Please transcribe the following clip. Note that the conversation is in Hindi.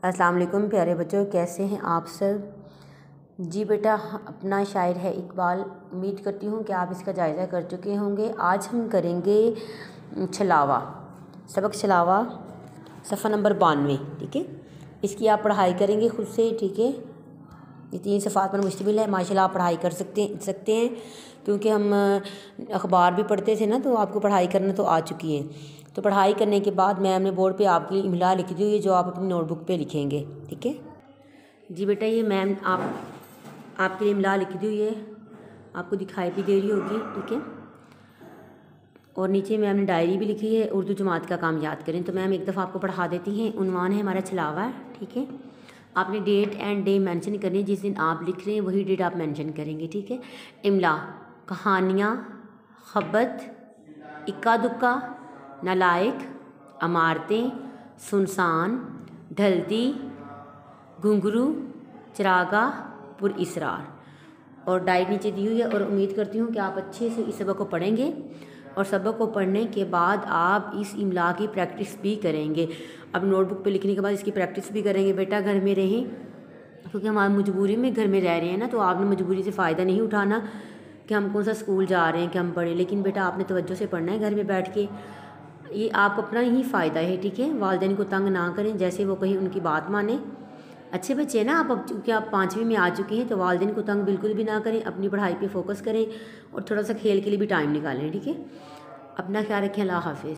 अस्सलाम वालेकुम प्यारे बच्चों, कैसे हैं आप सब। जी बेटा, अपना शायर है इकबाल। उम्मीद करती हूँ कि आप इसका जायज़ा कर चुके होंगे। आज हम करेंगे छलावा, सबक छलावा सफ़ा नंबर 92। ठीक है, इसकी आप पढ़ाई करेंगे खुद से। ठीक है, ये 3 सफ़ात पर मुश्तमिल है। माशाल्लाह आप पढ़ाई कर सकते हैं क्योंकि हम अखबार भी पढ़ते थे ना, तो आपको पढ़ाई करना तो आ चुकी है। तो पढ़ाई करने के बाद मैम ने बोर्ड पे आपके लिए इमला लिख दी हुई है, जो आप अपनी नोटबुक पे लिखेंगे। ठीक है जी बेटा, ये मैम आपके लिए इमला लिख दी हुई है, आपको दिखाई भी दे रही होगी। ठीक है, और नीचे मैम ने डायरी भी लिखी है, उर्दू जमात का काम याद करें। तो मैम एक दफ़ा आपको पढ़ा देती हैं। उन्वान है हमारा छलावा। ठीक है, आपने डेट एंड डे मेंशन करनी है, जिस दिन आप लिख रहे हैं वही डेट आप मेंशन करेंगे। ठीक है, इमला, कहानियाँ, खबत, इक्का दुक्का, नालायक, अमारतें, सुनसान, ढलती, घुंघरू, चरागा, पुरइसरार। और डायरी नीचे दी हुई है। और उम्मीद करती हूँ कि आप अच्छे से इस सबक को पढ़ेंगे और सबक को पढ़ने के बाद आप इस इमला की प्रैक्टिस भी करेंगे। अब नोटबुक पे लिखने के बाद इसकी प्रैक्टिस भी करेंगे। बेटा घर में रहें, क्योंकि हमारी मजबूरी में घर में रह रहे हैं ना, तो आपने मजबूरी से फ़ायदा नहीं उठाना कि हम कौन सा स्कूल जा रहे हैं कि हम पढ़ें। लेकिन बेटा आपने तवज्जो से पढ़ना है घर में बैठ के, ये आप अपना ही फ़ायदा है। ठीक है, वालिदैन को तंग ना करें, जैसे वो कहीं उनकी बात माने। अच्छे बच्चे हैं ना आप, अब चूँकि आप 5वीं में आ चुके हैं, तो वालिदैन को तंग बिल्कुल भी ना करें, अपनी पढ़ाई पे फोकस करें और थोड़ा सा खेल के लिए भी टाइम निकालें। ठीक है, अपना ख्याल रखें। अल्लाह हाफिज़।